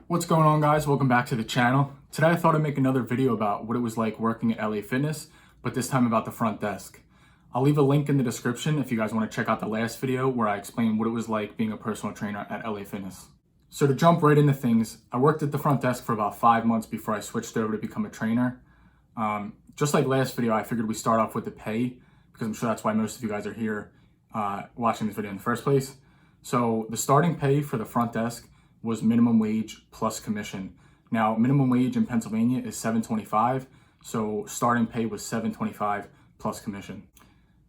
What's going on, guys? Welcome back to the channel. Today I thought I'd make another video about what it was like working at LA Fitness, but this time about the front desk. I'll leave a link in the description if you guys want to check out the last video where I explained what it was like being a personal trainer at LA Fitness. So to jump right into things, I worked at the front desk for about 5 months before I switched over to become a trainer. Just like last video, I figured we start off with the pay because I'm sure that's why most of you guys are here watching this video in the first place. So the starting pay for the front desk was minimum wage plus commission. Now, minimum wage in Pennsylvania is $7.25, so starting pay was $7.25 plus commission.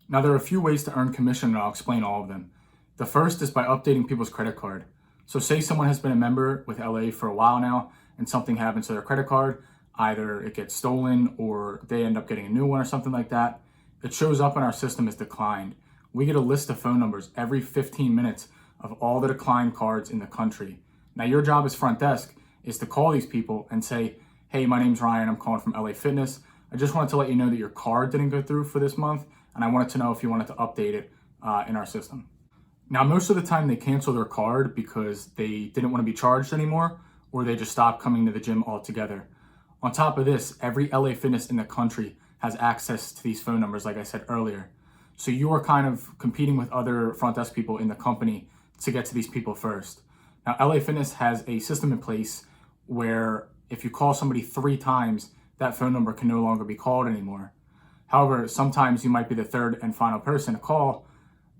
Now, there are a few ways to earn commission, and I'll explain all of them. The first is by updating people's credit card. So say someone has been a member with LA for a while now, and something happens to their credit card, either it gets stolen or they end up getting a new one or something like that. It shows up in our system as declined. We get a list of phone numbers every 15 minutes of all the declined cards in the country. Now, your job as front desk is to call these people and say, hey, my name's Ryan, I'm calling from LA Fitness. I just wanted to let you know that your card didn't go through for this month, and I wanted to know if you wanted to update it in our system. Now, most of the time they cancel their card because they didn't want to be charged anymore, or they just stopped coming to the gym altogether. On top of this, every LA Fitness in the country has access to these phone numbers, like I said earlier. So you are kind of competing with other front desk people in the company to get to these people first. Now, LA Fitness has a system in place where if you call somebody 3 times, that phone number can no longer be called anymore. However, sometimes you might be the third and final person to call,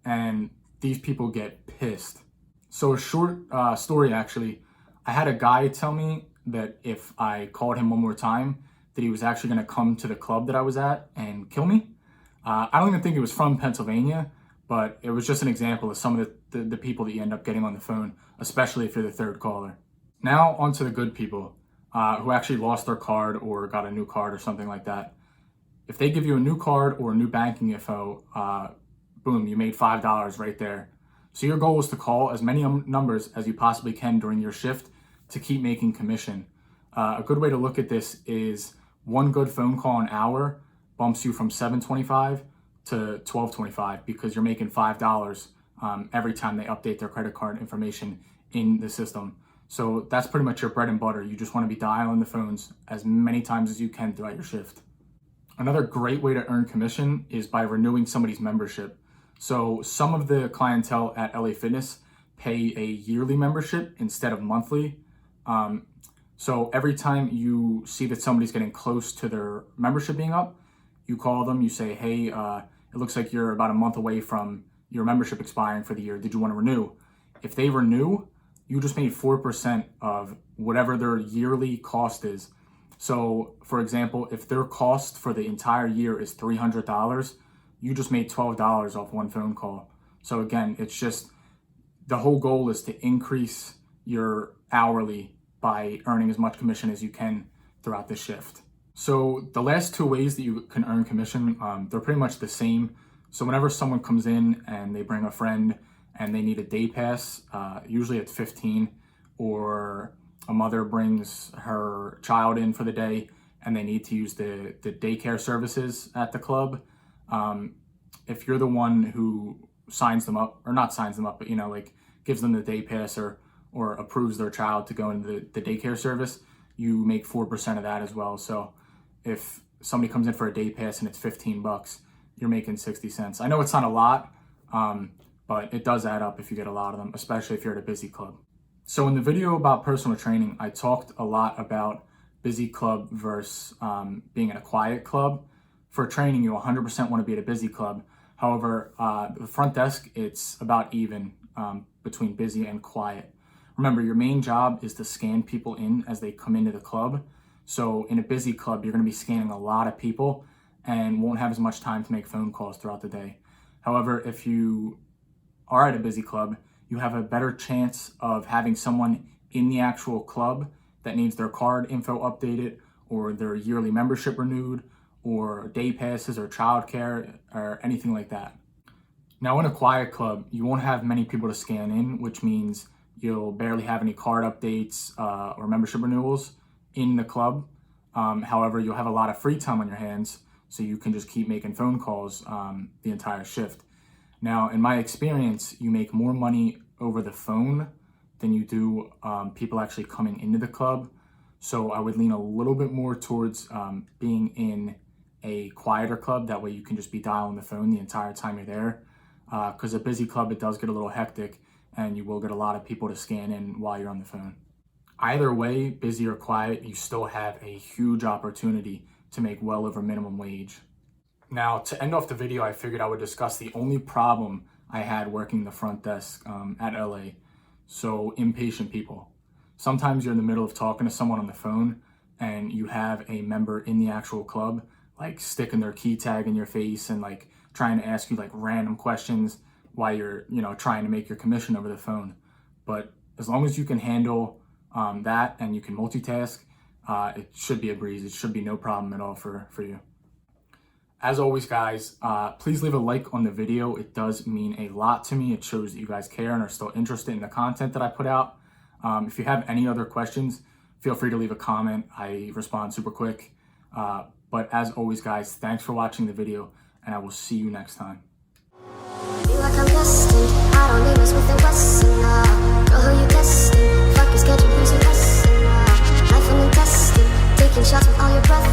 and these people get pissed. So a short story, actually, I had a guy tell me that if I called him one more time, that he was actually going to come to the club that I was at and kill me. I don't even think he was from Pennsylvania, but it was just an example of some of the people that you end up getting on the phone, especially if you're the third caller. Now onto the good people who actually lost their card or got a new card or something like that. If they give you a new card or new banking info, boom, you made $5 right there. So your goal is to call as many numbers as you possibly can during your shift to keep making commission. A good way to look at this is one good phone call an hour bumps you from $7.25 to $12.25 because you're making $5 every time they update their credit card information in the system. So that's pretty much your bread and butter. You just want to be dialing the phones as many times as you can throughout your shift. Another great way to earn commission is by renewing somebody's membership. So some of the clientele at LA Fitness pay a yearly membership instead of monthly. So every time you see that somebody's getting close to their membership being up, you call them, you say, hey, it looks like you're about a month away from your membership expiring for the year. Did you want to renew? If they renew, you just made 4% of whatever their yearly cost is. So for example, if their cost for the entire year is $300, you just made $12 off one phone call. So again, it's just the whole goal is to increase your hourly by earning as much commission as you can throughout the shift. So the last 2 ways that you can earn commission, they're pretty much the same. So whenever someone comes in and they bring a friend and they need a day pass, usually it's 15, or a mother brings her child in for the day and they need to use the daycare services at the club. If you're the one who signs them up, or not signs them up, but like gives them the day pass or approves their child to go into the daycare service, you make 4% of that as well. So if somebody comes in for a day pass and it's $15, you're making 60 cents. I know it's not a lot, but it does add up if you get a lot of them, especially if you're at a busy club. So in the video about personal training, I talked a lot about busy club versus being in a quiet club. For training, you 100% want to be at a busy club. However, the front desk, it's about even between busy and quiet. Remember, your main job is to scan people in as they come into the club. So in a busy club, you're going to be scanning a lot of people and won't have as much time to make phone calls throughout the day. However, if you are at a busy club, you have a better chance of having someone in the actual club that needs their card info updated or their yearly membership renewed or day passes or childcare or anything like that. Now in a quiet club, you won't have many people to scan in, which means you'll barely have any card updates or membership renewals in the club. However, you'll have a lot of free time on your hands, so you can just keep making phone calls the entire shift. Now, in my experience, you make more money over the phone than you do people actually coming into the club. So I would lean a little bit more towards being in a quieter club. That way you can just be dialing the phone the entire time you're there. Because a busy club, it does get a little hectic and you will get a lot of people to scan in while you're on the phone. Either way, busy or quiet, you still have a huge opportunity to make well over minimum wage. Now, to end off the video, I figured I would discuss the only problem I had working the front desk at LA. So, impatient people. Sometimes you're in the middle of talking to someone on the phone and you have a member in the actual club like sticking their key tag in your face and like trying to ask you like random questions while you're, trying to make your commission over the phone. But as long as you can handle that and you can multitask, it should be a breeze. It should be no problem at all for you. As always, guys, please leave a like on the video. It does mean a lot to me. It shows that you guys care and are still interested in the content that I put out. If you have any other questions, feel free to leave a comment. I respond super quick. But as always, guys, thanks for watching the video, and I will see you next time. Feel like I'm destined. I don't need a Smith and Wesson. Girl, who you testing? Fuck your schedule, who's your lesson? Life and testing, taking shots with all your breath.